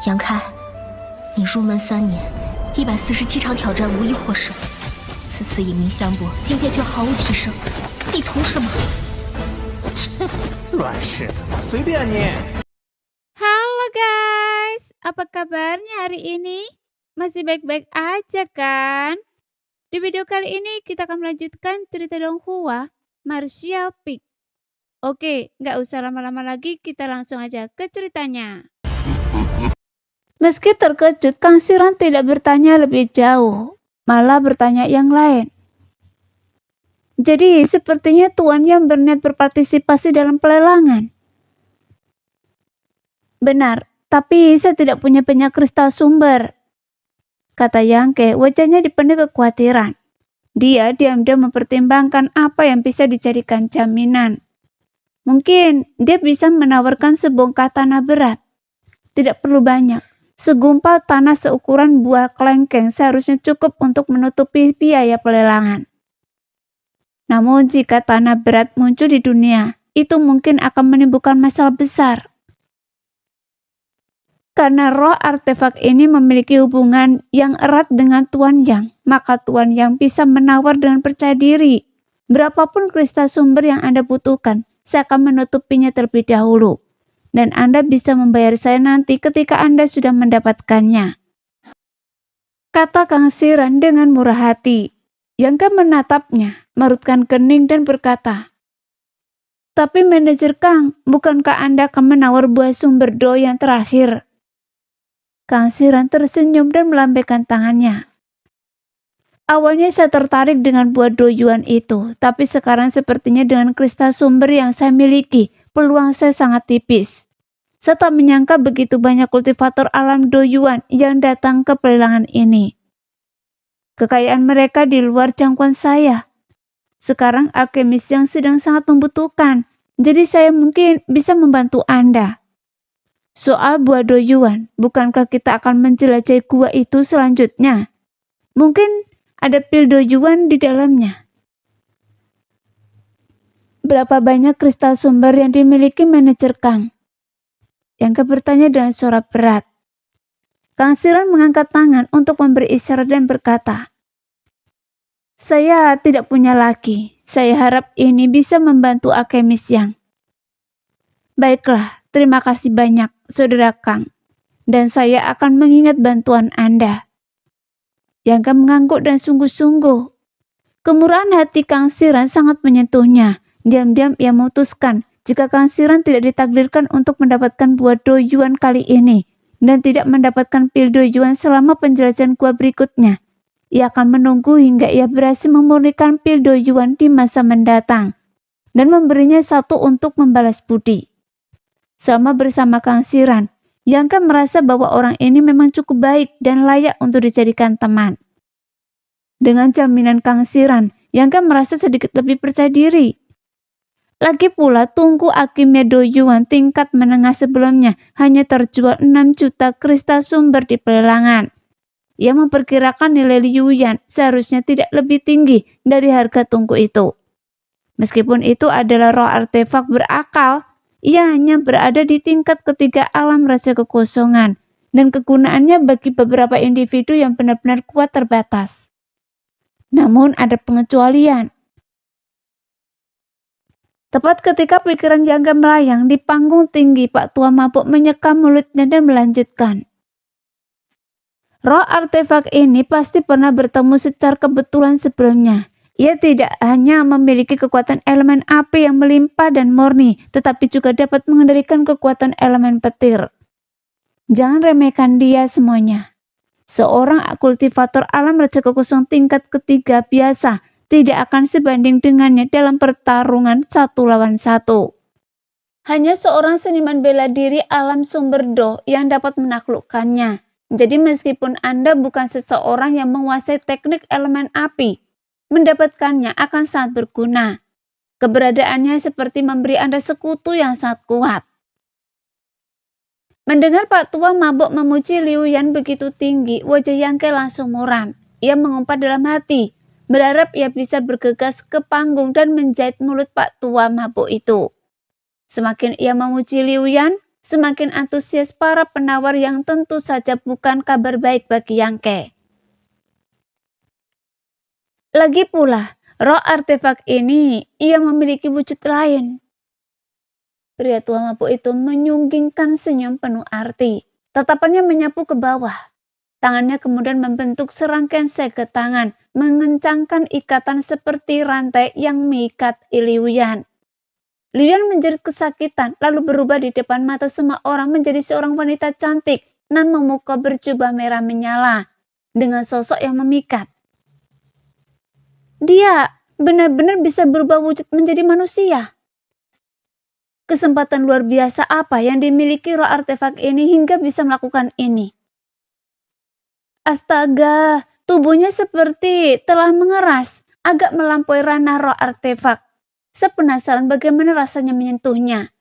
杨开，你入门3年，147场挑战无一获胜，此次以名相搏，境界却毫无提升，你图什么？乱柿子，随便你。Halo guys, apa kabarnya hari ini? Masih baik-baik aja kan? Di video kali ini kita akan melanjutkan cerita Donghua Martial Peak. Oke, nggak usah lama-lama lagi, kita langsung aja ke ceritanya. Meski terkejut, Kang Siran tidak bertanya lebih jauh, malah bertanya yang lain. Jadi, sepertinya Tuan yang berniat berpartisipasi dalam pelelangan. Benar, tapi saya tidak punya banyak kristal sumber, kata Yangke, wajahnya dipenuhi kekhawatiran. Dia diam-diam mempertimbangkan apa yang bisa dijadikan jaminan. Mungkin dia bisa menawarkan sebongkah tanah berat. Tidak perlu banyak. Segumpal tanah seukuran buah kelengkeng seharusnya cukup untuk menutupi biaya pelelangan. Namun jika tanah berat muncul di dunia, itu mungkin akan menimbulkan masalah besar. Karena roh artefak ini memiliki hubungan yang erat dengan Tuan Yang, maka Tuan Yang bisa menawar dengan percaya diri. Berapapun kristal sumber yang Anda butuhkan, saya akan menutupinya terlebih dahulu. Dan Anda bisa membayar saya nanti ketika Anda sudah mendapatkannya, kata Kang Siran dengan murah hati. Yangke menatapnya, merutkan kening dan berkata, tapi manajer Kang, bukankah Anda akan menawar buah sumber do yang terakhir? Kang Siran tersenyum dan melambaikan tangannya. Awalnya saya tertarik dengan buah do yuan itu, tapi sekarang sepertinya dengan kristal sumber yang saya miliki, peluang saya sangat tipis. Saya tak menyangka begitu banyak kultivator alam do yuan yang datang ke pelelangan ini. Kekayaan mereka di luar jangkauan saya. Sekarang alkemis yang sedang sangat membutuhkan, jadi saya mungkin bisa membantu Anda. Soal buah do yuan, bukankah kita akan menjelajahi gua itu selanjutnya? Mungkin ada pil do yuan di dalamnya. Berapa banyak kristal sumber yang dimiliki manajer Kang? Yangke bertanya dengan suara berat. Kang Siran mengangkat tangan untuk memberi isyarat dan berkata, saya tidak punya lagi. Saya harap ini bisa membantu alkemis Yang. Baiklah, terima kasih banyak, Saudara Kang. Dan saya akan mengingat bantuan Anda. Yangke mengangguk dan sungguh-sungguh. Kemurahan hati Kang Siran sangat menyentuhnya. Diam-diam ia memutuskan jika Kang Siran tidak ditakdirkan untuk mendapatkan buah do yuan kali ini dan tidak mendapatkan pil do yuan selama penjelajahan gua berikutnya, ia akan menunggu hingga ia berhasil memurnikan pil do yuan di masa mendatang dan memberinya satu untuk membalas budi. Selama bersama Kang Siran, Yangke merasa bahwa orang ini memang cukup baik dan layak untuk dijadikan teman. Dengan jaminan Kang Siran, Yangke merasa sedikit lebih percaya diri. Lagi pula tungku alkimia do yuan tingkat menengah sebelumnya hanya terjual 6 juta kristal sumber di pelelangan. Ia memperkirakan nilai yuan seharusnya tidak lebih tinggi dari harga tungku itu. Meskipun itu adalah roh artefak berakal, ia hanya berada di tingkat ketiga alam raja kekosongan dan kegunaannya bagi beberapa individu yang benar-benar kuat terbatas. Namun ada pengecualian. Tepat ketika pikiran Yangke melayang di panggung tinggi, Pak Tua mabuk menyekam mulutnya dan melanjutkan. Roh artefak ini pasti pernah bertemu secara kebetulan sebelumnya. Ia tidak hanya memiliki kekuatan elemen api yang melimpah dan murni, tetapi juga dapat mengendalikan kekuatan elemen petir. Jangan remehkan dia semuanya. Seorang kultivator alam raja kekosong tingkat ketiga biasa tidak akan sebanding dengannya dalam pertarungan 1 lawan 1. Hanya seorang seniman bela diri alam sumber do yang dapat menaklukkannya. Jadi meskipun Anda bukan seseorang yang menguasai teknik elemen api, mendapatkannya akan sangat berguna. Keberadaannya seperti memberi Anda sekutu yang sangat kuat. Mendengar Pak Tua mabuk memuji Liu Yan begitu tinggi, wajah Yangke langsung muram. Ia mengumpat dalam hati, berharap ia bisa bergegas ke panggung dan menjahit mulut Pak Tua mabuk itu. Semakin ia memuji Liu Yan, semakin antusias para penawar yang tentu saja bukan kabar baik bagi Yangke. Lagi pula, roh artefak ini ia memiliki wujud lain. Pria tua mabuk itu menyunggingkan senyum penuh arti. Tatapannya menyapu ke bawah. Tangannya kemudian membentuk serangkaian segel tangan, mengencangkan ikatan seperti rantai yang mengikat Liu Yan. Liu Yan menjerit kesakitan, lalu berubah di depan mata semua orang menjadi seorang wanita cantik nan memukau berjubah merah menyala dengan sosok yang memikat. Dia benar-benar bisa berubah wujud menjadi manusia. Kesempatan luar biasa apa yang dimiliki roh artefak ini hingga bisa melakukan ini? Astaga, tubuhnya seperti telah mengeras, agak melampaui ranah roh artefak. Saya penasaran bagaimana rasanya menyentuhnya.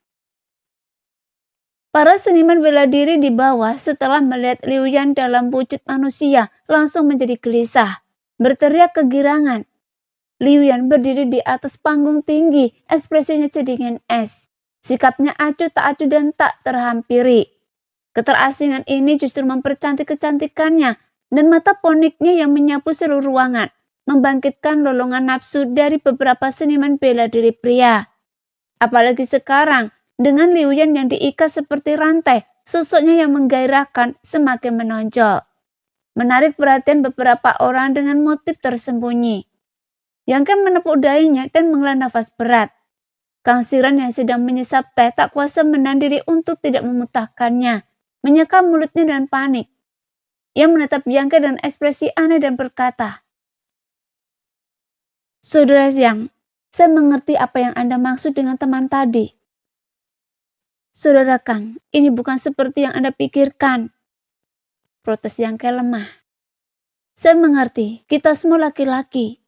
Para seniman bela diri di bawah setelah melihat Liu Yan dalam wujud manusia langsung menjadi gelisah, berteriak kegirangan. Liu Yan berdiri di atas panggung tinggi, ekspresinya sedingin es. Sikapnya acuh tak acuh dan tak terhampiri. Keterasingan ini justru mempercantik kecantikannya dan mata poniknya yang menyapu seluruh ruangan, membangkitkan lolongan nafsu dari beberapa seniman bela diri pria. Apalagi sekarang, dengan Liu Yan yang diikat seperti rantai, sosoknya yang menggairahkan semakin menonjol. Menarik perhatian beberapa orang dengan motif tersembunyi. Yang kan menepuk dahinya dan menghela nafas berat. Kang Siran yang sedang menyesap teh tak kuasa menahan diri untuk tidak memuntahkannya, menyekam mulutnya dan panik. Ia menatap Yangke dengan ekspresi aneh dan berkata, "Saudara Yang, saya mengerti apa yang Anda maksud dengan teman tadi. Saudara Kang, ini bukan seperti yang Anda pikirkan." Protes Yangke lemah. "Saya mengerti, kita semua laki-laki."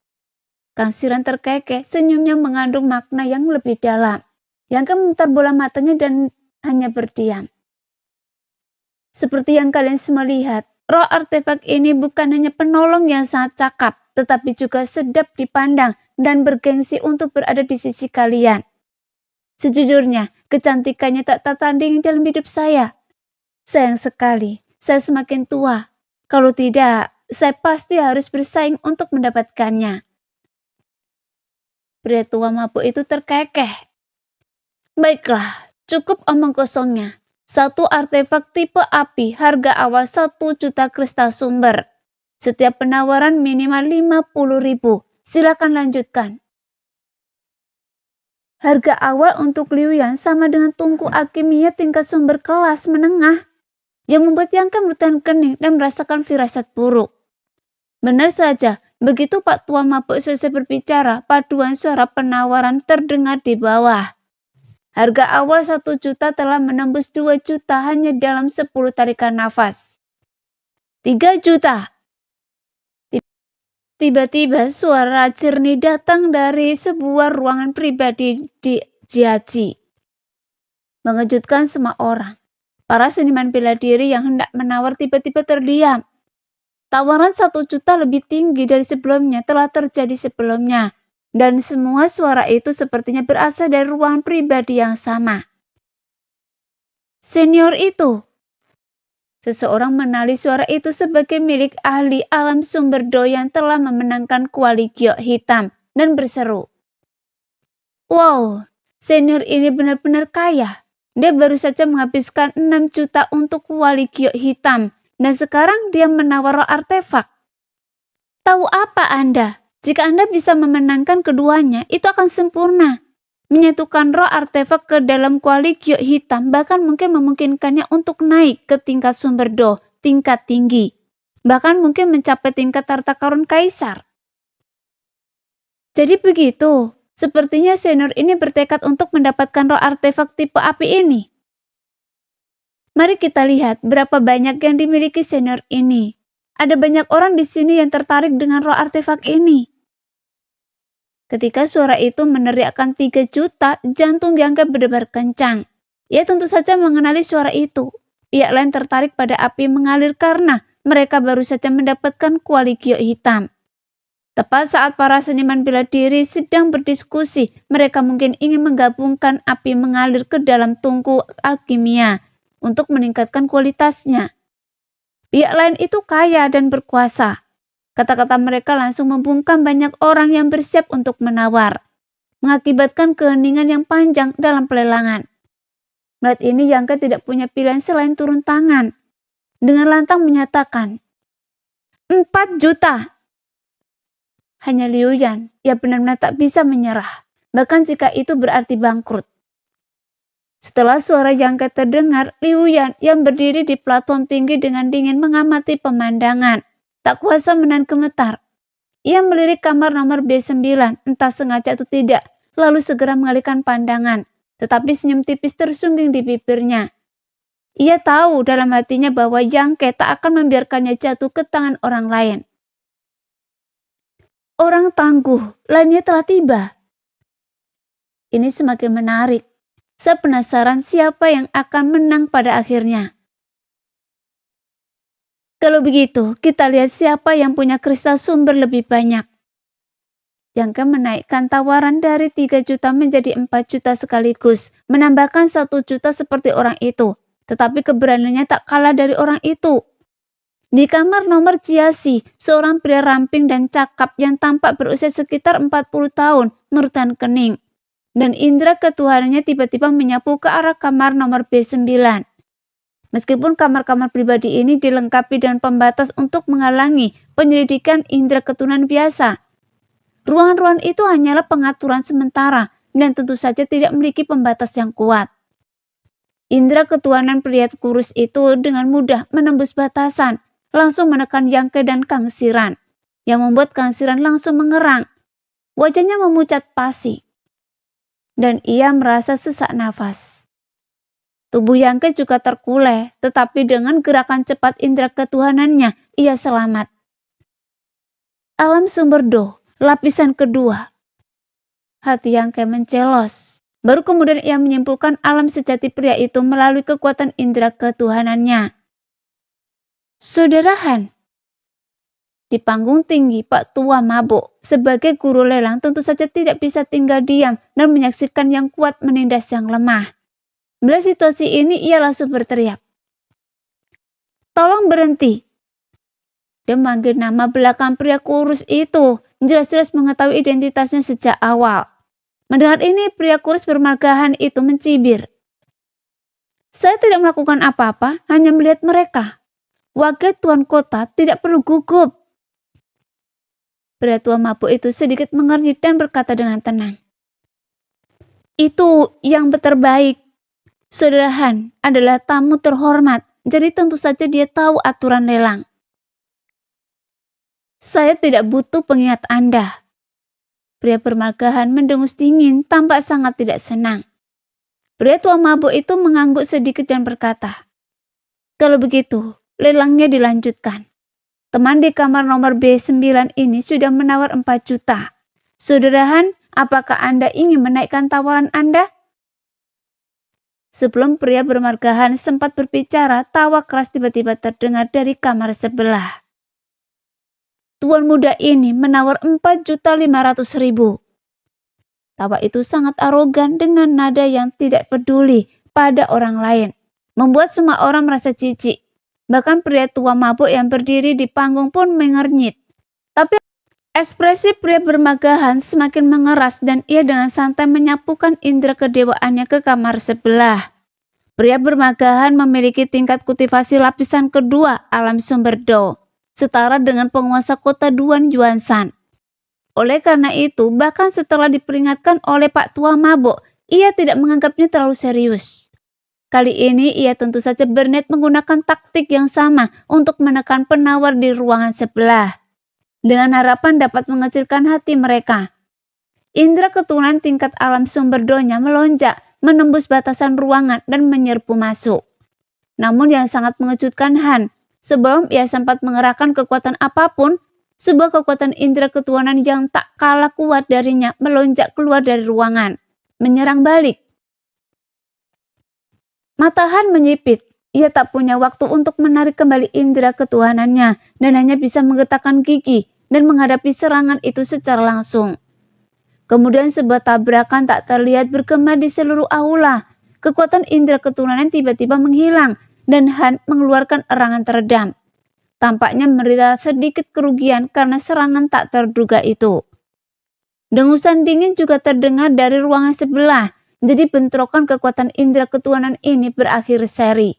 Kang Siran terkekeh, senyumnya mengandung makna yang lebih dalam. Yangke memutar bola matanya dan hanya berdiam. Seperti yang kalian semua lihat, roh artefak ini bukan hanya penolong yang sangat cakap, tetapi juga sedap dipandang dan bergengsi untuk berada di sisi kalian. Sejujurnya, kecantikannya tak tertandingi dalam hidup saya. Sayang sekali, saya semakin tua. Kalau tidak, saya pasti harus bersaing untuk mendapatkannya. Pria tua mabuk itu terkekeh. Baiklah, cukup omong kosongnya. Satu artefak tipe api, harga awal 1 juta kristal sumber. Setiap penawaran minimal 50.000. Silakan lanjutkan. Harga awal untuk Liu Yan sama dengan tungku alkimia tingkat sumber kelas menengah, yang membuat Yangke bertahan kening dan merasakan firasat buruk. Benar saja, begitu Pak Tua mabuk selesai berbicara, paduan suara penawaran terdengar di bawah. Harga awal 1 juta telah menembus 2 juta hanya dalam 10 tarikan nafas. 3 juta. Tiba-tiba suara jernih datang dari sebuah ruangan pribadi di Jiaji. Mengejutkan semua orang. Para seniman bela diri yang hendak menawar tiba-tiba terdiam. Tawaran 1 juta lebih tinggi dari sebelumnya telah terjadi sebelumnya, dan semua suara itu sepertinya berasal dari ruangan pribadi yang sama. Senior itu. Seseorang mengenali suara itu sebagai milik ahli alam sumber do yang telah memenangkan kuali giok hitam dan berseru, "Wow, senior ini benar-benar kaya. Dia baru saja menghabiskan 6 juta untuk kuali giok hitam. Dan sekarang dia menawar roh artefak. Tahu apa Anda? Jika Anda bisa memenangkan keduanya, itu akan sempurna. Menyatukan roh artefak ke dalam kuali giok hitam bahkan mungkin memungkinkannya untuk naik ke tingkat sumber do, tingkat tinggi. Bahkan mungkin mencapai tingkat harta karun kaisar. Jadi begitu, sepertinya senior ini bertekad untuk mendapatkan roh artefak tipe api ini. Mari kita lihat berapa banyak yang dimiliki senior ini. Ada banyak orang di sini yang tertarik dengan roh artefak ini." Ketika suara itu meneriakkan 3 juta, jantung Yangke berdebar kencang. Ia tentu saja mengenali suara itu. Pihak lain tertarik pada api mengalir karena mereka baru saja mendapatkan kuali giok hitam. Tepat saat para seniman bela diri sedang berdiskusi, mereka mungkin ingin menggabungkan api mengalir ke dalam tungku alkimia untuk meningkatkan kualitasnya. Pihak lain itu kaya dan berkuasa. Kata-kata mereka langsung membungkam banyak orang yang bersiap untuk menawar, mengakibatkan keheningan yang panjang dalam pelelangan. Melihat ini, Yangke tidak punya pilihan selain turun tangan. Dengan lantang menyatakan, 4 juta. Hanya Liu Yan, ia benar-benar tak bisa menyerah, bahkan jika itu berarti bangkrut. Setelah suara Yangke terdengar, Liu Yan yang berdiri di platform tinggi dengan dingin mengamati pemandangan. Tak kuasa menahan gemetar. Ia melirik kamar nomor B9, entah sengaja atau tidak, lalu segera mengalihkan pandangan, tetapi senyum tipis tersungging di bibirnya. Ia tahu dalam hatinya bahwa Yangke tak akan membiarkannya jatuh ke tangan orang lain. Orang tangguh lainnya telah tiba. Ini semakin menarik. Saya penasaran siapa yang akan menang pada akhirnya. Kalau begitu, kita lihat siapa yang punya kristal sumber lebih banyak. Yangke menaikkan tawaran dari 3 juta menjadi 4 juta sekaligus, menambahkan 1 juta seperti orang itu. Tetapi keberaniannya tak kalah dari orang itu. Di kamar nomor Ciasi, seorang pria ramping dan cakap yang tampak berusia sekitar 40 tahun merutan kening. Dan indera ketuhanannya tiba-tiba menyapu ke arah kamar nomor B9. Meskipun kamar-kamar pribadi ini dilengkapi dengan pembatas untuk menghalangi penyelidikan indera ketuhanan biasa, ruangan-ruangan itu hanyalah pengaturan sementara dan tentu saja tidak memiliki pembatas yang kuat. Indera ketuhanan pria kurus itu dengan mudah menembus batasan, langsung menekan Yangke dan Kang Siran, yang membuat Kang Siran langsung mengerang. Wajahnya memucat pasi, dan ia merasa sesak nafas. Tubuh Yangke juga terkulai, tetapi dengan gerakan cepat indera ketuhanannya, ia selamat. Alam sumber Do, lapisan kedua. Hati Yangke mencelos. Baru kemudian ia menyimpulkan alam sejati pria itu melalui kekuatan indera ketuhanannya. Saudara Han. Di panggung tinggi, Pak Tua mabuk. Sebagai guru lelang tentu saja tidak bisa tinggal diam dan menyaksikan yang kuat menindas yang lemah. Melihat situasi ini, ia langsung berteriak. Tolong berhenti. Dia memanggil nama belakang pria kurus itu. Jelas-jelas mengetahui identitasnya sejak awal. Mendengar ini, pria kurus bermargahan itu mencibir. Saya tidak melakukan apa-apa, hanya melihat mereka. Wakil tuan kota tidak perlu gugup. Pria tua mabuk itu sedikit mengernyit dan berkata dengan tenang. Itu yang terbaik. Saudara Han adalah tamu terhormat, jadi tentu saja dia tahu aturan lelang. Saya tidak butuh pengingat Anda. Pria bermargahan mendengus dingin, tampak sangat tidak senang. Pria tua mabuk itu mengangguk sedikit dan berkata, kalau begitu, lelangnya dilanjutkan. Teman di kamar nomor B9 ini sudah menawar 4 juta. Saudara Han, apakah Anda ingin menaikkan tawaran Anda? Sebelum pria bermargahan sempat berbicara, tawa keras tiba-tiba terdengar dari kamar sebelah. Tuan muda ini menawar 4.500.000. Tawa itu sangat arogan dengan nada yang tidak peduli pada orang lain, membuat semua orang merasa jijik. Bahkan pria tua mabuk yang berdiri di panggung pun mengernyit. Tapi ekspresi pria bermargahan semakin mengeras dan ia dengan santai menyapukan indera kedewaannya ke kamar sebelah. Pria bermargahan memiliki tingkat kultivasi lapisan kedua alam sumber Do, setara dengan penguasa kota Duan Yuanshan. Oleh karena itu, bahkan setelah diperingatkan oleh Pak Tua Mabuk, ia tidak menganggapnya terlalu serius. Kali ini ia tentu saja berniat menggunakan taktik yang sama untuk menekan penawar di ruangan sebelah, dengan harapan dapat mengecilkan hati mereka. Indera keturunan tingkat alam sumber Do-nya melonjak, menembus batasan ruangan dan menyerbu masuk. Namun yang sangat mengejutkan Han, sebelum ia sempat mengerahkan kekuatan apapun, sebuah kekuatan indera ketuhanan yang tak kalah kuat darinya melonjak keluar dari ruangan, menyerang balik. Mata Han menyipit. Ia tak punya waktu untuk menarik kembali indera ketuhanannya dan hanya bisa menggetakkan gigi dan menghadapi serangan itu secara langsung. Kemudian sebuah tabrakan tak terlihat bergema di seluruh aula. kekuatan indera keturunan tiba-tiba menghilang dan Han mengeluarkan erangan teredam. Tampaknya menderita sedikit kerugian karena serangan tak terduga itu. Dengusan dingin juga terdengar dari ruangan sebelah, jadi bentrokan kekuatan indera keturunan ini berakhir seri.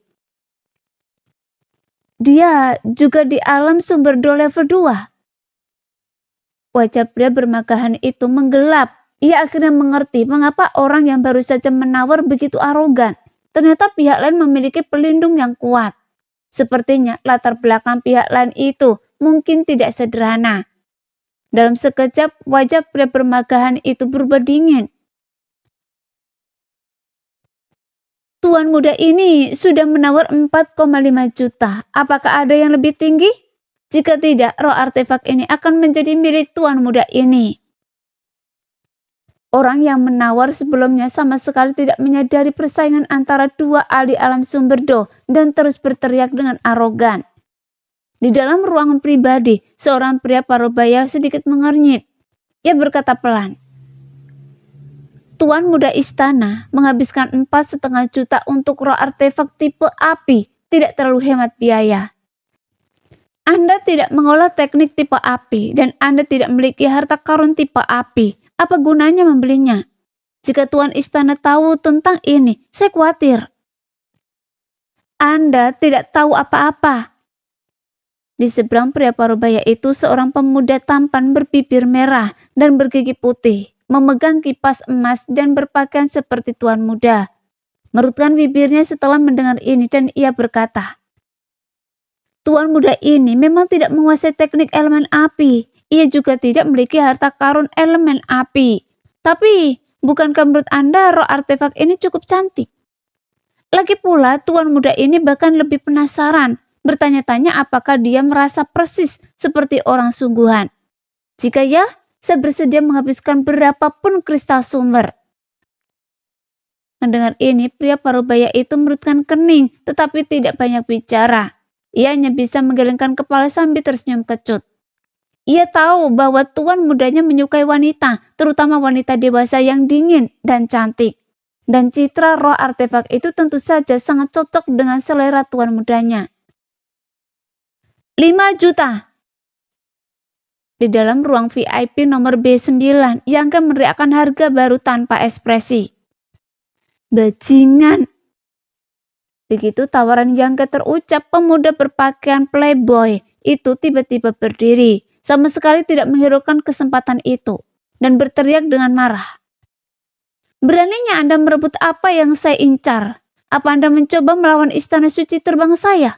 Dia juga di alam sumber do level 2. Wajah pria bermagahan itu menggelap. Ia akhirnya mengerti mengapa orang yang baru saja menawar begitu arogan. Ternyata pihak lain memiliki pelindung yang kuat. Sepertinya latar belakang pihak lain itu mungkin tidak sederhana. Dalam sekejap wajah pria bermagahan itu berubah dingin. Tuan muda ini sudah menawar 4,5 juta. Apakah ada yang lebih tinggi? Jika tidak, roh artefak ini akan menjadi milik tuan muda ini. Orang yang menawar sebelumnya sama sekali tidak menyadari persaingan antara dua ahli alam sumber do dan terus berteriak dengan arogan. Di dalam ruangan pribadi, seorang pria parubaya sedikit mengernyit. Ia berkata pelan, Tuan muda istana menghabiskan 4,5 juta untuk roh artefak tipe api, tidak terlalu hemat biaya. Anda tidak mengolah teknik tipe api dan Anda tidak memiliki harta karun tipe api. Apa gunanya membelinya? Jika Tuan istana tahu tentang ini, saya khawatir. Anda tidak tahu apa-apa. Di seberang pria parubaya itu seorang pemuda tampan berbibir merah dan bergigi putih, memegang kipas emas dan berpakaian seperti tuan muda. Merutkan bibirnya setelah mendengar ini dan ia berkata, Tuan muda ini memang tidak menguasai teknik elemen api. Ia juga tidak memiliki harta karun elemen api. Tapi, bukankah menurut Anda roh artefak ini cukup cantik? Lagi pula, tuan muda ini bahkan lebih penasaran, bertanya-tanya apakah dia merasa persis seperti orang sungguhan. Jika ya, saya bersedia menghabiskan berapapun kristal sumber. Mendengar ini, pria parubaya itu merutkan kening, tetapi tidak banyak bicara. Ia hanya bisa menggelengkan kepala sambil tersenyum kecut. Ia tahu bahwa tuan mudanya menyukai wanita, terutama wanita dewasa yang dingin dan cantik. Dan citra roh artefak itu tentu saja sangat cocok dengan selera tuan mudanya. 5 juta. Di dalam ruang VIP nomor B9, Yangke meneriakkan harga baru tanpa ekspresi. Bajingan. Begitu tawaran Yangke terucap, pemuda berpakaian playboy itu tiba-tiba berdiri. Sama sekali tidak menghiraukan kesempatan itu dan berteriak dengan marah. Beraninya Anda merebut apa yang saya incar? Apa Anda mencoba melawan istana suci terbang saya?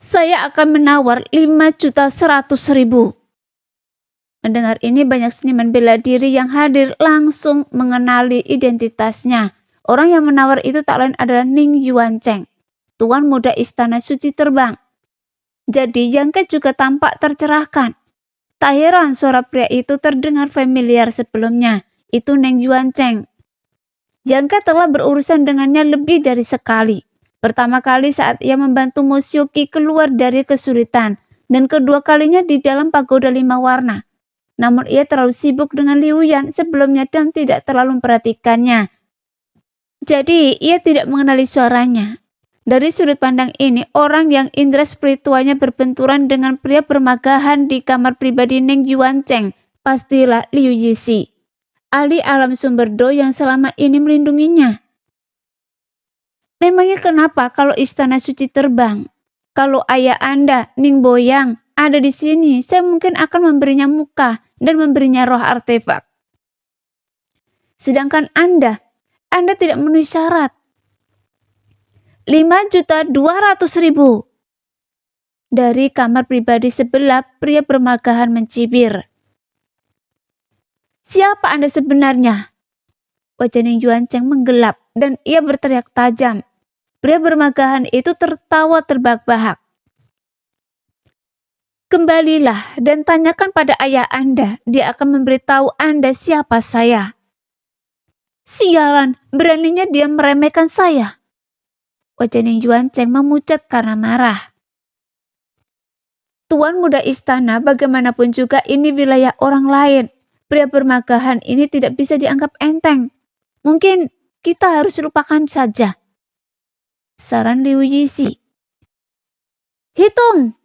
Saya akan menawar 5.100.000. Mendengar ini banyak seniman bela diri yang hadir langsung mengenali identitasnya. Orang yang menawar itu tak lain adalah Ning Yuancheng, tuan muda istana suci terbang. Jadi Yangke juga tampak tercerahkan. Tak heran suara pria itu terdengar familiar sebelumnya. Itu Ning Yuancheng. Yangke telah berurusan dengannya lebih dari sekali. Pertama kali saat ia membantu Mo Xiuqi keluar dari kesulitan. Dan kedua kalinya di dalam pagoda 5 warna. Namun ia terlalu sibuk dengan Liu Yan sebelumnya dan tidak terlalu memperhatikannya. Jadi ia tidak mengenali suaranya. Dari sudut pandang ini, orang yang indera spiritualnya berbenturan dengan pria bermagahan di kamar pribadi Ning Yuancheng pastilah Liu Yixi, ahli alam sumber do yang selama ini melindunginya. Memangnya kenapa kalau istana suci terbang? Kalau ayah Anda, Ning Boyang, ada di sini, saya mungkin akan memberinya muka dan memberinya roh artefak. Sedangkan Anda tidak memenuhi syarat. 5.200.000. Dari kamar pribadi sebelah, pria bermagahan mencibir. Siapa Anda sebenarnya? Wajah Ning Yuancheng menggelap dan ia berteriak tajam. Pria bermagahan itu tertawa terbahak-bahak. Kembalilah dan tanyakan pada ayah Anda. Dia akan memberitahu Anda siapa saya. Sialan, beraninya dia meremehkan saya. Wajah Ning Yuancheng memucat karena marah. Tuan muda istana, bagaimanapun juga ini wilayah orang lain. Pria bermagahan ini tidak bisa dianggap enteng. Mungkin kita harus lupakan saja. Saran Liu Yixi. Hitung!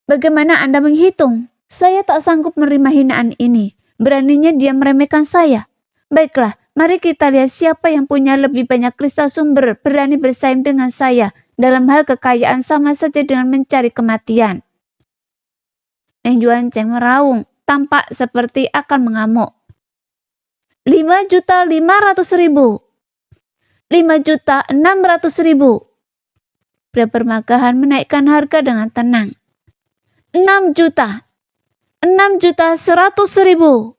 Bagaimana Anda menghitung? Saya tak sanggup menerima hinaan ini. Beraninya dia meremehkan saya. Baiklah, mari kita lihat siapa yang punya lebih banyak kristal sumber berani bersaing dengan saya dalam hal kekayaan sama saja dengan mencari kematian. Neng Yuancheng meraung, tampak seperti akan mengamuk. 5.500.000. 5.600.000. Pria permagahan menaikkan harga dengan tenang. 6 juta. 6.100.000.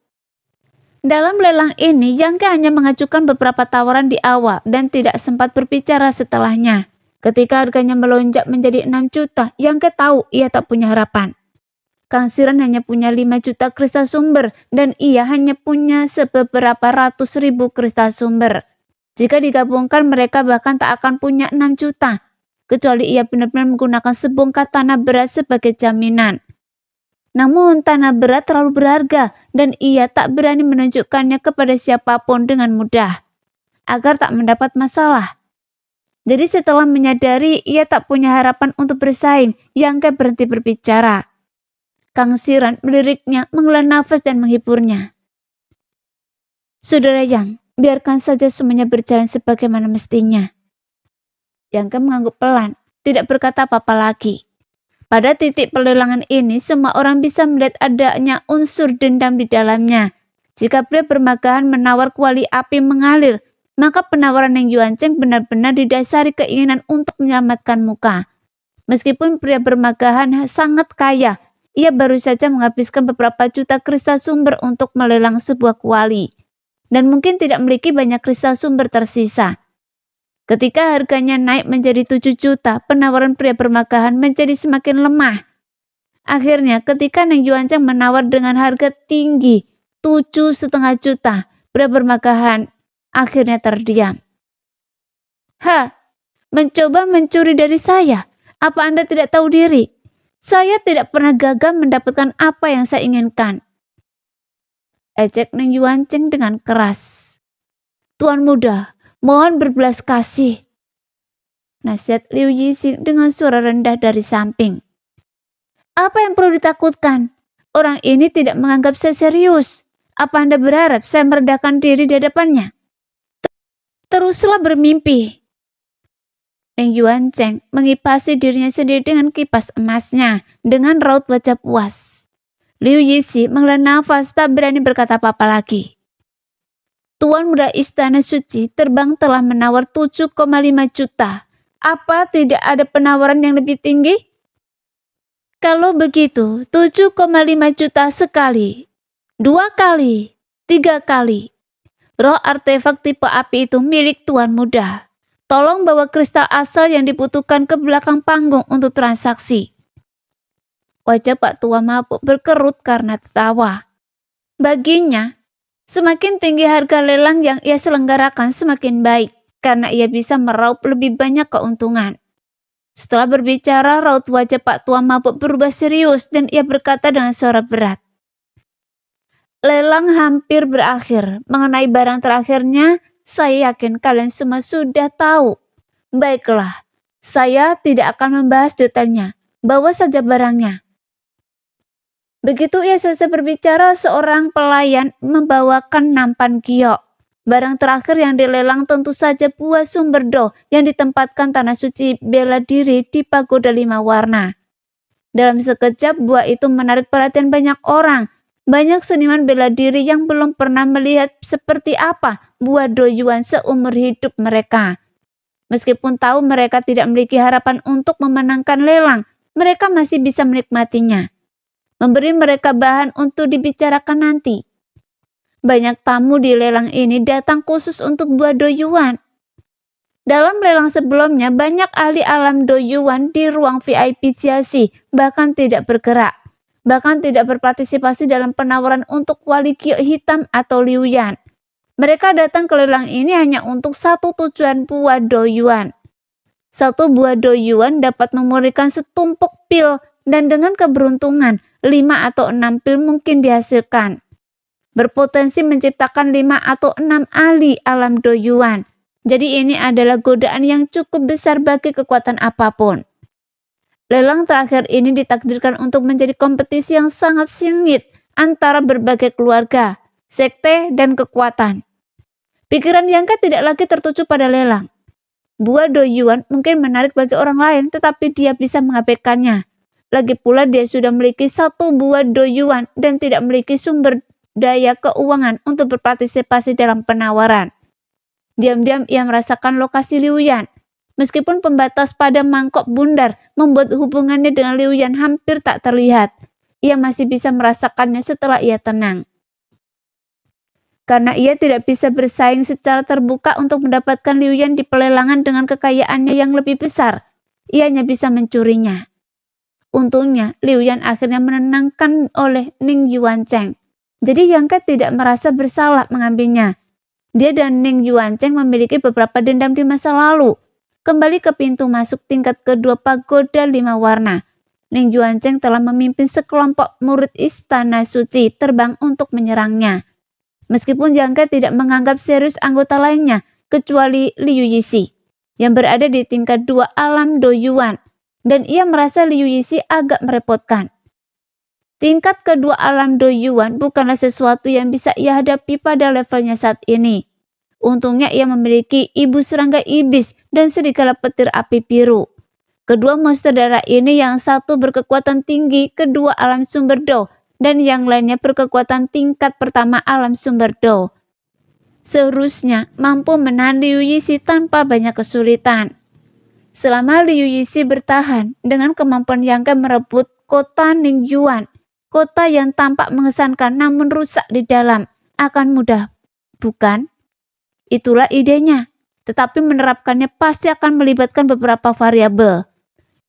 Dalam lelang ini, Yangke hanya mengajukan beberapa tawaran di awal dan tidak sempat berbicara setelahnya. Ketika harganya melonjak menjadi 6 juta, Yangke tahu ia tak punya harapan. Kang Siran hanya punya 5 juta kristal sumber dan ia hanya punya sebeberapa ratus ribu kristal sumber. Jika digabungkan mereka bahkan tak akan punya 6 juta. Kecuali ia benar-benar menggunakan sebongkah tanah berat sebagai jaminan. Namun tanah berat terlalu berharga dan ia tak berani menunjukkannya kepada siapapun dengan mudah, agar tak mendapat masalah. Jadi setelah menyadari ia tak punya harapan untuk bersaing, Yangke berhenti berbicara. Kang Siran meliriknya, menghela nafas dan menghiburnya. Saudara Yang, biarkan saja semuanya berjalan sebagaimana mestinya. Yangke mengangguk pelan, tidak berkata apa-apa lagi. Pada titik pelelangan ini, semua orang bisa melihat adanya unsur dendam di dalamnya. Jika pria bermagahan menawar kuali api mengalir, maka penawaran Neng Yuancheng benar-benar didasari keinginan untuk menyelamatkan muka. Meskipun pria bermagahan sangat kaya, ia baru saja menghabiskan beberapa juta kristal sumber untuk melelang sebuah kuali, dan mungkin tidak memiliki banyak kristal sumber tersisa. Ketika harganya naik menjadi 7 juta, penawaran pria bermagahan menjadi semakin lemah. Akhirnya, ketika Neng Yuancheng menawar dengan harga tinggi 7,5 juta, pria bermagahan akhirnya terdiam. Mencoba mencuri dari saya? Apa Anda tidak tahu diri? Saya tidak pernah gagal mendapatkan apa yang saya inginkan. Ejek Neng Yuancheng dengan keras. Tuan muda, mohon berbelas kasih. Nasihat Liu Yixi dengan suara rendah dari samping. Apa yang perlu ditakutkan? Orang ini tidak menganggap saya serius. Apa Anda berharap saya merendahkan diri di hadapannya? Teruslah bermimpi. Neng Yuancheng mengipasi dirinya sendiri dengan kipas emasnya dengan raut wajah puas. Liu Yixi menghela nafas, tak berani berkata apa-apa lagi. Tuan muda Istana Suci terbang telah menawar 7,5 juta. Apa tidak ada penawaran yang lebih tinggi? Kalau begitu, 7,5 juta sekali, 2 kali, 3 kali. Roh artefak tipe api itu milik Tuan muda. Tolong bawa kristal asal yang dibutuhkan ke belakang panggung untuk transaksi. Wajah Pak Tua mabuk berkerut karena tertawa. Baginya, semakin tinggi harga lelang yang ia selenggarakan semakin baik, karena ia bisa meraup lebih banyak keuntungan. Setelah berbicara, raut wajah Pak Tua mabuk berubah serius dan ia berkata dengan suara berat. Lelang hampir berakhir. Mengenai barang terakhirnya, saya yakin kalian semua sudah tahu. Baiklah, saya tidak akan membahas detailnya. Bawa saja barangnya. Begitu ia selesai berbicara, seorang pelayan membawakan nampan giok. Barang terakhir yang dilelang tentu saja buah sumber do yang ditempatkan tanah suci bela diri di pagoda 5 warna. Dalam sekejap buah itu menarik perhatian banyak orang. Banyak seniman bela diri yang belum pernah melihat seperti apa buah Do Yuan seumur hidup mereka. Meskipun tahu mereka tidak memiliki harapan untuk memenangkan lelang, mereka masih bisa menikmatinya. Memberi mereka bahan untuk dibicarakan nanti. Banyak tamu di lelang ini datang khusus untuk buah Do Yuan. Dalam lelang sebelumnya, banyak ahli alam Do Yuan di ruang VIP Jiaxi bahkan tidak bergerak, bahkan tidak berpartisipasi dalam penawaran untuk kuali giok hitam atau Liu Yan. Mereka datang ke lelang ini hanya untuk satu tujuan buah Do Yuan. Satu buah Do Yuan dapat memurnikan setumpuk pil dan dengan keberuntungan 5 atau 6 pil mungkin dihasilkan. berpotensi menciptakan 5 atau 6 ahli alam doyuan. Jadi ini adalah godaan yang cukup besar bagi kekuatan apapun. Lelang terakhir ini ditakdirkan untuk menjadi kompetisi yang sangat sengit antara berbagai keluarga, sekte, dan kekuatan. Pikiran Yangke tidak lagi tertuju pada lelang. Buah doyuan mungkin menarik bagi orang lain, tetapi dia bisa mengabaikannya. Lagi pula dia sudah memiliki 1 buah doyuan dan tidak memiliki sumber daya keuangan untuk berpartisipasi dalam penawaran. Diam-diam ia merasakan lokasi Liu Yan. Meskipun pembatas pada mangkok bundar membuat hubungannya dengan Liu Yan hampir tak terlihat, ia masih bisa merasakannya setelah ia tenang. Karena ia tidak bisa bersaing secara terbuka untuk mendapatkan Liu Yan di pelelangan dengan kekayaannya yang lebih besar, ia hanya bisa mencurinya. Untungnya, Liu Yan akhirnya menenangkan oleh Ning Yuancheng. Jadi Yangke tidak merasa bersalah mengambilnya. Dia dan Ning Yuancheng memiliki beberapa dendam di masa lalu. Kembali ke pintu masuk tingkat kedua pagoda 5 warna. Ning Yuancheng telah memimpin sekelompok murid istana suci terbang untuk menyerangnya. Meskipun Yangke tidak menganggap serius anggota lainnya, kecuali Liu Yixi, yang berada di tingkat 2 alam doyuan, dan ia merasa Liu Yixi agak merepotkan. Tingkat kedua alam doyuan bukanlah sesuatu yang bisa ia hadapi pada levelnya saat ini. Untungnya ia memiliki ibu serangga iblis dan serigala petir api biru. Kedua monster darah ini yang satu berkekuatan tinggi kedua alam sumber do dan yang lainnya berkekuatan tingkat pertama alam sumber do. Seharusnya mampu menahan Liu Yixi tanpa banyak kesulitan. Selama Liu Yixi bertahan dengan kemampuan Yangke merebut kota Ningyuan, kota yang tampak mengesankan namun rusak di dalam, akan mudah, bukan? Itulah idenya, tetapi menerapkannya pasti akan melibatkan beberapa variabel.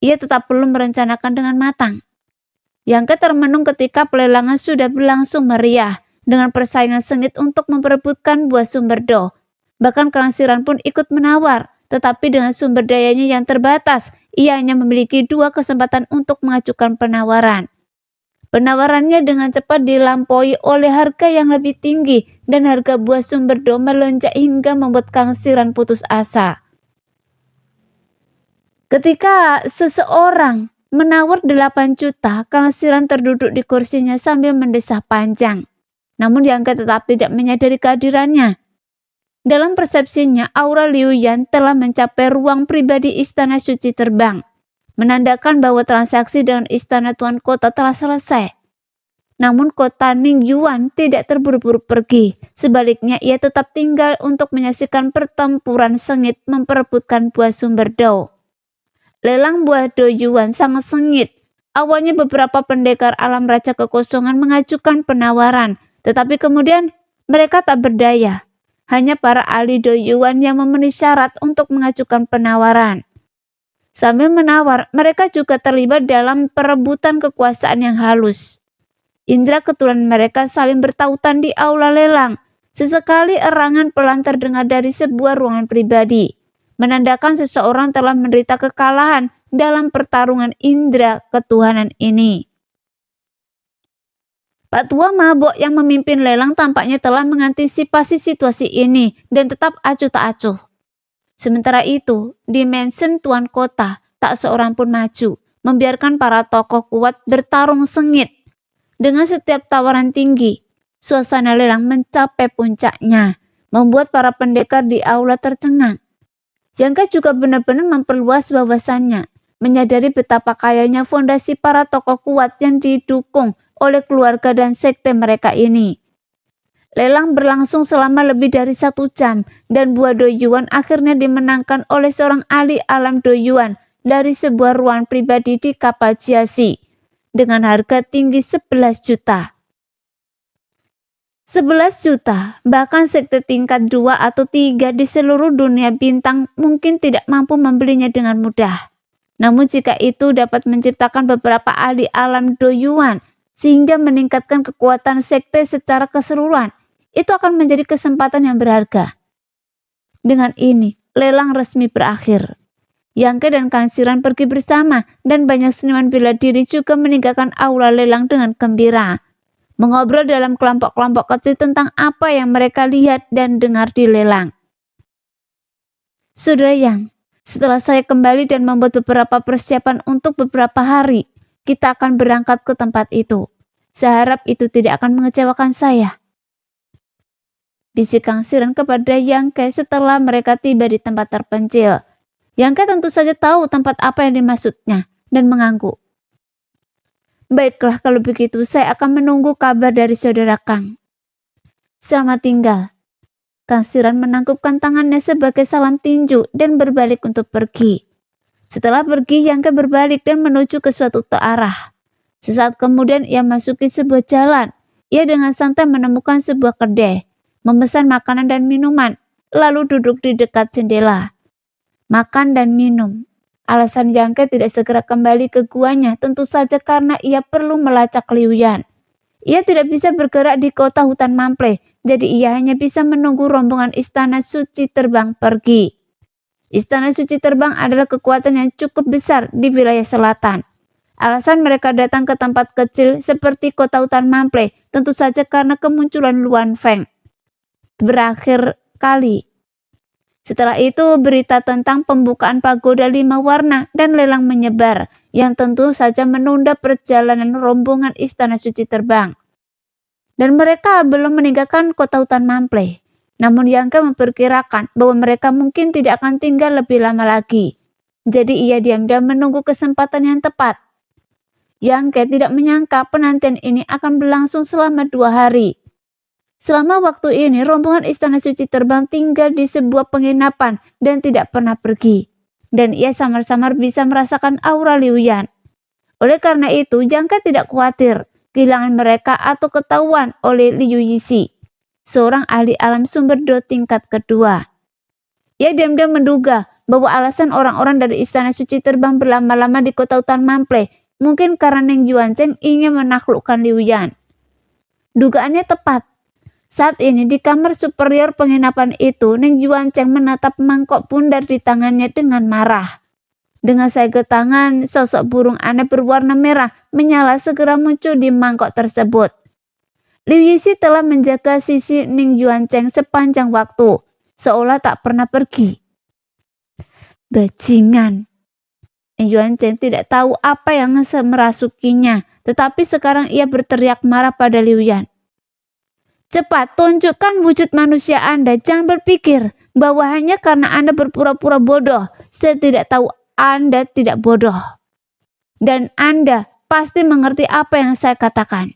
Ia tetap perlu merencanakan dengan matang. Yangke termenung ketika pelelangan sudah berlangsung meriah, dengan persaingan sengit untuk memperebutkan buah sumber do. Bahkan Kelangsiran pun ikut menawar, tetapi dengan sumber dayanya yang terbatas, ia hanya memiliki 2 kesempatan untuk mengajukan penawaran. Penawarannya dengan cepat dilampaui oleh harga yang lebih tinggi dan harga buah sumber do melonjak hingga membuat Kelangsiran putus asa. Ketika seseorang menawar 8 juta, Kelangsiran terduduk di kursinya sambil mendesah panjang. Namun Yangke tetap tidak menyadari kehadirannya. Dalam persepsinya, aura Liu Yan telah mencapai ruang pribadi Istana Suci Terbang, menandakan bahwa transaksi dengan Istana Tuan Kota telah selesai. Namun kota Ningyuan tidak terburu-buru pergi. Sebaliknya, ia tetap tinggal untuk menyaksikan pertempuran sengit memperebutkan buah sumber do. Lelang buah doyuan sangat sengit. Awalnya beberapa pendekar alam Raja Kekosongan mengajukan penawaran, tetapi kemudian mereka tak berdaya. Hanya para ahli doyuan yang memenuhi syarat untuk mengajukan penawaran. Sambil menawar, mereka juga terlibat dalam perebutan kekuasaan yang halus. Indra keturunan mereka saling bertautan di aula lelang. Sesekali erangan pelan terdengar dari sebuah ruangan pribadi, menandakan seseorang telah menderita kekalahan dalam pertarungan indra ketuhanan ini. Pak Tua Mabok yang memimpin lelang tampaknya telah mengantisipasi situasi ini dan tetap acuh tak acuh. Sementara itu, di mansion Tuan Kota, tak seorang pun maju, membiarkan para tokoh kuat bertarung sengit. Dengan setiap tawaran tinggi, suasana lelang mencapai puncaknya, membuat para pendekar di aula tercengang. Yangke juga benar-benar memperluas wawasannya, menyadari betapa kayanya fondasi para tokoh kuat yang didukung oleh keluarga dan sekte mereka ini. Lelang berlangsung selama lebih dari 1 jam dan buah doyuan akhirnya dimenangkan oleh seorang ahli alam doyuan dari sebuah ruangan pribadi di kapal Jiaxi dengan harga tinggi 11 juta. 11 juta, bahkan sekte tingkat 2 atau 3 di seluruh dunia bintang mungkin tidak mampu membelinya dengan mudah. Namun jika itu dapat menciptakan beberapa ahli alam doyuan sehingga meningkatkan kekuatan sekte secara keseluruhan, itu akan menjadi kesempatan yang berharga. Dengan ini, lelang resmi berakhir. Yangke dan Kelangsiran pergi bersama dan banyak seniman bela diri juga meninggalkan aula lelang dengan gembira. mengobrol dalam kelompok-kelompok kecil tentang apa yang mereka lihat dan dengar di lelang. Saudara yang, setelah saya kembali dan membuat beberapa persiapan untuk beberapa hari, kita akan berangkat ke tempat itu. Saya harap itu tidak akan mengecewakan saya. Bisik Kang Siren kepada Yangke setelah mereka tiba di tempat terpencil. Yangke tentu saja tahu tempat apa yang dimaksudnya dan mengangguk. Baiklah, kalau begitu saya akan menunggu kabar dari saudara Kang. Selamat tinggal. Kang Siren menangkupkan tangannya sebagai salam tinju dan berbalik untuk pergi. Setelah pergi, Yangke berbalik dan menuju ke suatu arah. Sesaat kemudian ia masuki sebuah jalan. Ia dengan santai menemukan sebuah kedai, memesan makanan dan minuman, lalu duduk di dekat jendela. Makan dan minum. Alasan Yangke tidak segera kembali ke guanya tentu saja karena ia perlu melacak Liu Yan. Ia tidak bisa bergerak di kota hutan Mample, jadi ia hanya bisa menunggu rombongan Istana Suci Terbang pergi. Istana Suci Terbang adalah kekuatan yang cukup besar di wilayah selatan. Alasan mereka datang ke tempat kecil seperti kota hutan Mample tentu saja karena kemunculan Luan Feng berakhir kali. Setelah itu berita tentang pembukaan pagoda 5 warna dan lelang menyebar yang tentu saja menunda perjalanan rombongan Istana Suci Terbang. Dan mereka belum meninggalkan kota hutan Mample. Namun Yangke memperkirakan bahwa mereka mungkin tidak akan tinggal lebih lama lagi. Jadi ia diam-diam menunggu kesempatan yang tepat. Yangke tidak menyangka penantian ini akan berlangsung selama 2 hari. Selama waktu ini, rombongan Istana Suci Terbang tinggal di sebuah penginapan dan tidak pernah pergi. Dan ia samar-samar bisa merasakan aura Liu Yan. Oleh karena itu, Yangke tidak khawatir kehilangan mereka atau ketahuan oleh Liu Yixi, seorang ahli alam sumber do tingkat kedua. Ia diam-diam menduga bahwa alasan orang-orang dari Istana Suci Terbang berlama-lama di kota hutan Mample mungkin karena Neng Yuancheng ingin menaklukkan Liu Yan. Dugaannya tepat. Saat ini di kamar superior penginapan itu, Neng Yuancheng menatap mangkok bundar di tangannya dengan marah. Dengan sayap tangan, sosok burung aneh berwarna merah menyala segera muncul di mangkok tersebut. Liu Yixi telah menjaga sisi Neng Yuancheng sepanjang waktu, seolah tak pernah pergi. Bajingan. Neng Yuancheng tidak tahu apa yang merasukinya, tetapi sekarang ia berteriak marah pada Liu Yan. Cepat, tunjukkan wujud manusia Anda. Jangan berpikir bahwa hanya karena Anda berpura-pura bodoh, saya tidak tahu Anda tidak bodoh. Dan Anda pasti mengerti apa yang saya katakan.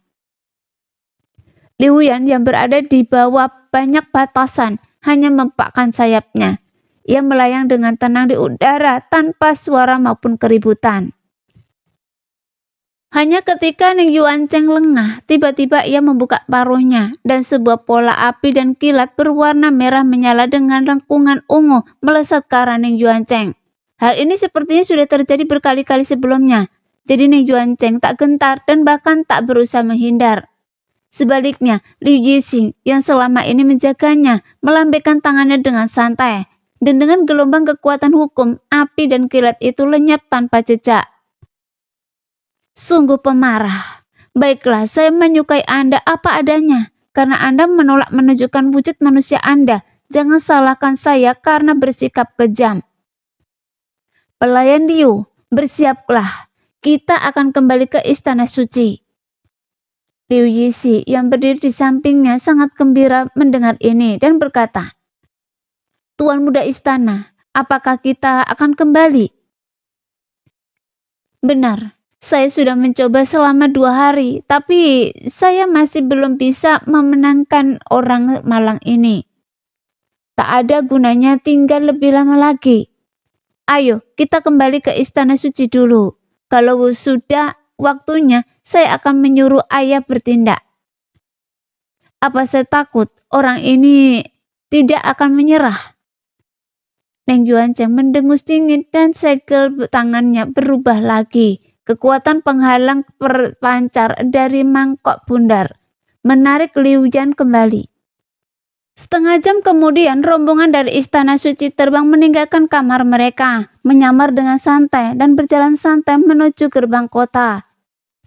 Liu Yan yang berada di bawah banyak batasan hanya mempakkan sayapnya. Ia melayang dengan tenang di udara tanpa suara maupun keributan. Hanya ketika Neng Yuancheng lengah, tiba-tiba ia membuka paruhnya dan sebuah pola api dan kilat berwarna merah menyala dengan lengkungan ungu melesat ke arah Neng Yuancheng. Hal ini sepertinya sudah terjadi berkali-kali sebelumnya, jadi Neng Yuancheng tak gentar dan bahkan tak berusaha menghindar. Sebaliknya, Liu Yixi yang selama ini menjaganya melambaikan tangannya dengan santai, dan dengan gelombang kekuatan hukum, api dan kilat itu lenyap tanpa jejak. Sungguh pemarah. Baiklah, saya menyukai Anda apa adanya. Karena Anda menolak menunjukkan wujud manusia Anda. Jangan salahkan saya karena bersikap kejam. Pelayan Liu, bersiaplah. Kita akan kembali ke Istana Suci. Liu Yixi yang berdiri di sampingnya sangat gembira mendengar ini dan berkata, Tuan Muda Istana, apakah kita akan kembali? Benar. Saya sudah mencoba selama 2 hari, tapi saya masih belum bisa memenangkan orang malang ini. Tak ada gunanya tinggal lebih lama lagi. Ayo, kita kembali ke Istana Suci dulu. Kalau sudah waktunya, saya akan menyuruh ayah bertindak. Apa saya takut orang ini tidak akan menyerah? Neng Yuancheng mendengus dingin dan segel tangannya berubah lagi. Kekuatan penghalang terpancar dari mangkok bundar, menarik Liu Yan kembali. Setengah jam kemudian, rombongan dari Istana Suci Terbang meninggalkan kamar mereka, menyamar dengan santai dan berjalan santai menuju gerbang kota.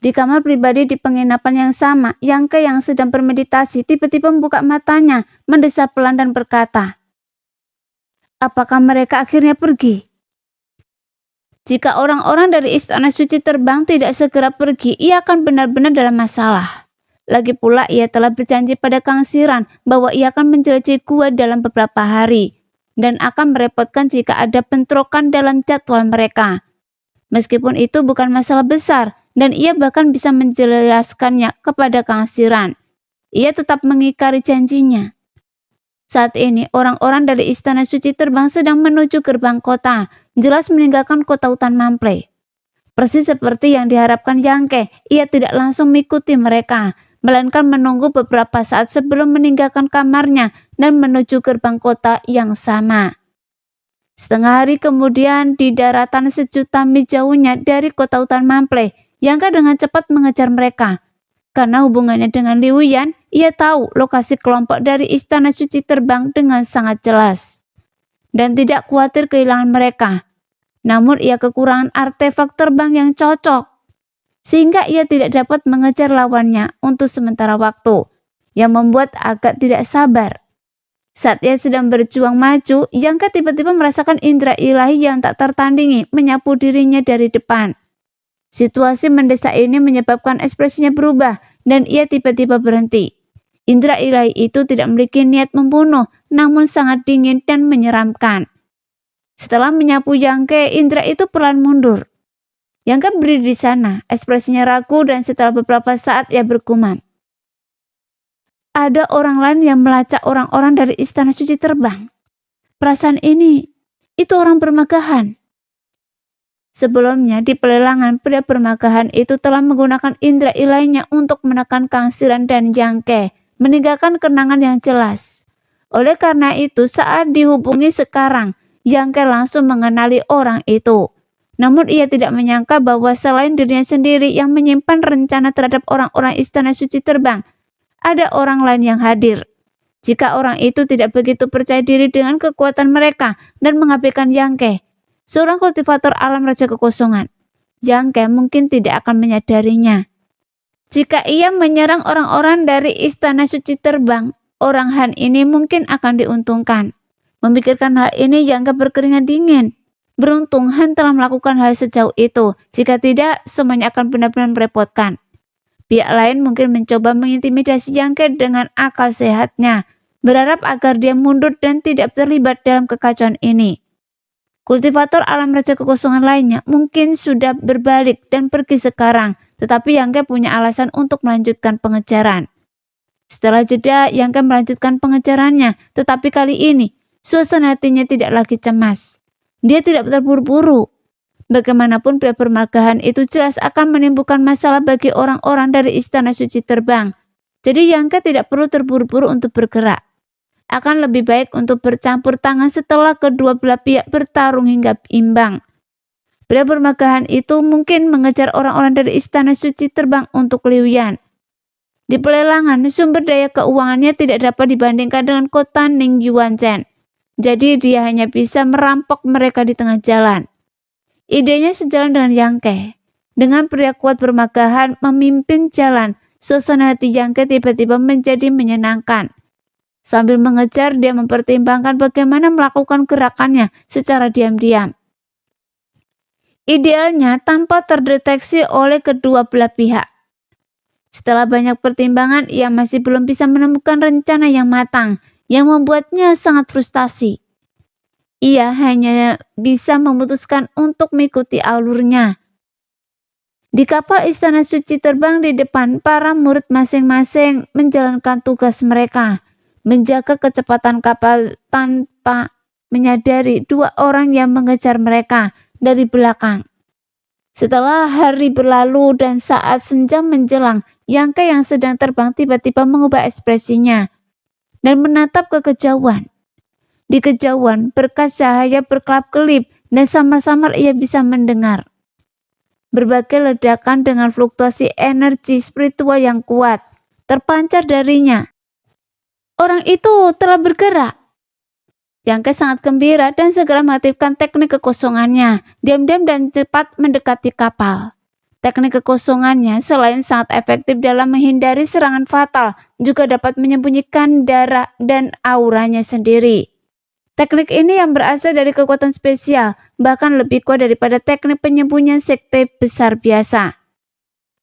Di kamar pribadi di penginapan yang sama, Yangke yang sedang bermeditasi tiba-tiba membuka matanya, mendesah pelan dan berkata, "Apakah mereka akhirnya pergi?" Jika orang-orang dari Istana Suci Terbang tidak segera pergi, ia akan benar-benar dalam masalah. Lagi pula ia telah berjanji pada Kang Siran bahwa ia akan menjelajahi gua dalam beberapa hari dan akan merepotkan jika ada bentrokan dalam jadwal mereka. Meskipun itu bukan masalah besar dan ia bahkan bisa menjelaskannya kepada Kang Siran, ia tetap mengingkari janjinya. Saat ini orang-orang dari Istana Suci Terbang sedang menuju gerbang kota, jelas meninggalkan kota hutan Mample. Persis seperti yang diharapkan Yangke, ia tidak langsung mengikuti mereka, melainkan menunggu beberapa saat sebelum meninggalkan kamarnya dan menuju gerbang kota yang sama. Setengah hari kemudian, di daratan sejuta mil jauhnya dari kota hutan Mample, Yangke dengan cepat mengejar mereka. Karena hubungannya dengan Liu Yan, ia tahu lokasi kelompok dari Istana Suci Terbang dengan sangat jelas. Dan tidak khawatir kehilangan mereka. Namun ia kekurangan artefak terbang yang cocok. Sehingga ia tidak dapat mengejar lawannya untuk sementara waktu. Yang membuat agak tidak sabar. Saat ia sedang berjuang maju, Yangke tiba-tiba merasakan indera ilahi yang tak tertandingi menyapu dirinya dari depan. Situasi mendesak ini menyebabkan ekspresinya berubah dan ia tiba-tiba berhenti. Indera ilahi itu tidak memiliki niat membunuh, namun sangat dingin dan menyeramkan. Setelah menyapu Yangke, indera itu perlahan mundur. Yangke berdiri di sana, ekspresinya ragu dan setelah beberapa saat ia bergumam. Ada orang lain yang melacak orang-orang dari Istana Suci Terbang. Perasaan ini, itu orang bermagahan. Sebelumnya di pelelangan, pria bermagahan itu telah menggunakan indera ilahinya untuk menekan Kang Siran dan Yangke, meninggalkan kenangan yang jelas. Oleh karena itu, saat dihubungi sekarang, Yangke langsung mengenali orang itu. Namun ia tidak menyangka bahwa selain dirinya sendiri yang menyimpan rencana terhadap orang-orang Istana Suci Terbang, ada orang lain yang hadir. Jika orang itu tidak begitu percaya diri dengan kekuatan mereka dan mengabaikan Yangke, seorang kultivator alam Raja Kekosongan, Yangke mungkin tidak akan menyadarinya. Jika ia menyerang orang-orang dari Istana Suci Terbang, orang Han ini mungkin akan diuntungkan. Memikirkan hal ini, Yangke berkeringat dingin. Beruntung Han telah melakukan hal sejauh itu. Jika tidak, semuanya akan benar-benar merepotkan. Pihak lain mungkin mencoba mengintimidasi Yangke dengan akal sehatnya, berharap agar dia mundur dan tidak terlibat dalam kekacauan ini. Kultivator alam Raja Kekosongan lainnya mungkin sudah berbalik dan pergi sekarang, tetapi Yangke punya alasan untuk melanjutkan pengejaran. Setelah jeda, Yangke melanjutkan pengejarannya, tetapi kali ini suasana hatinya tidak lagi cemas. Dia tidak terburu-buru. Bagaimanapun pria bermagahan itu jelas akan menimbulkan masalah bagi orang-orang dari Istana Suci Terbang. Jadi Yangke tidak perlu terburu-buru untuk bergerak. Akan lebih baik untuk bercampur tangan setelah kedua belah pihak bertarung hingga imbang. Pria bermagahan itu mungkin mengejar orang-orang dari Istana Suci Terbang untuk Liu Yan. Di pelelangan, sumber daya keuangannya tidak dapat dibandingkan dengan kota Ning Yuan Chen. Jadi dia hanya bisa merampok mereka di tengah jalan. Idenya sejalan dengan Yangke. Dengan pria kuat bermagahan memimpin jalan, suasana hati Yangke tiba-tiba menjadi menyenangkan. Sambil mengejar, dia mempertimbangkan bagaimana melakukan gerakannya secara diam-diam. Idealnya tanpa terdeteksi oleh kedua belah pihak. Setelah banyak pertimbangan, ia masih belum bisa menemukan rencana yang matang, yang membuatnya sangat frustasi. Ia hanya bisa memutuskan untuk mengikuti alurnya. Di kapal Istana Suci Terbang di depan, para murid masing-masing menjalankan tugas mereka, menjaga kecepatan kapal tanpa menyadari dua orang yang mengejar mereka dari belakang. Setelah hari berlalu dan saat senja menjelang, Yangke yang sedang terbang tiba-tiba mengubah ekspresinya dan menatap ke kejauhan. Di kejauhan, berkas cahaya berkelap-kelip dan samar-samar ia bisa mendengar berbagai ledakan dengan fluktuasi energi spiritual yang kuat terpancar darinya. Orang itu telah bergerak. Yangke sangat gembira dan segera mengaktifkan teknik kekosongannya, diam-diam dan cepat mendekati kapal. Teknik kekosongannya selain sangat efektif dalam menghindari serangan fatal, juga dapat menyembunyikan darah dan auranya sendiri. Teknik ini yang berasal dari kekuatan spesial, bahkan lebih kuat daripada teknik penyembunyian sekte besar biasa.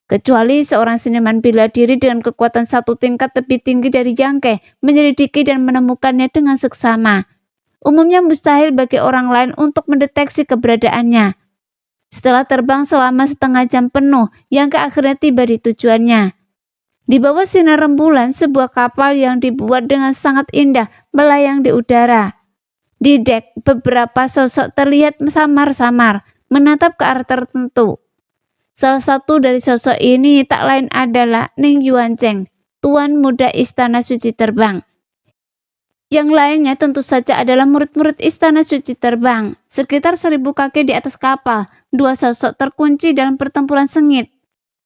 Kecuali seorang seniman bela diri dengan kekuatan satu tingkat lebih tinggi dari Yangke menyelidiki dan menemukannya dengan seksama. Umumnya mustahil bagi orang lain untuk mendeteksi keberadaannya. Setelah terbang selama setengah jam penuh, Yangke akhirnya tiba di tujuannya. Di bawah sinar rembulan, sebuah kapal yang dibuat dengan sangat indah melayang di udara. Di dek, beberapa sosok terlihat samar-samar, menatap ke arah tertentu. Salah satu dari sosok ini tak lain adalah Ning Yuancheng, tuan muda Istana Suci Terbang. Yang lainnya tentu saja adalah murid-murid Istana Suci Terbang. Sekitar 1000 kaki di atas kapal, dua sosok terkunci dalam pertempuran sengit.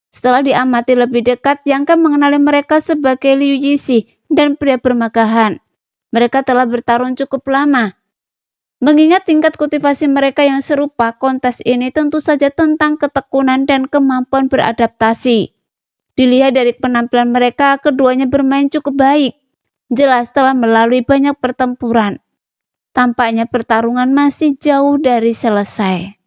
Setelah diamati lebih dekat, Yangke mengenali mereka sebagai Liu Yixi dan pria bermagahan. Mereka telah bertarung cukup lama. Mengingat tingkat kultivasi mereka yang serupa, kontes ini tentu saja tentang ketekunan dan kemampuan beradaptasi. Dilihat dari penampilan mereka, keduanya bermain cukup baik. Jelas telah melalui banyak pertempuran. Tampaknya pertarungan masih jauh dari selesai.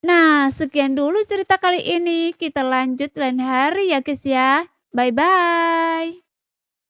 Nah, sekian dulu cerita kali ini. Kita lanjut lain hari ya guys ya. Bye-bye.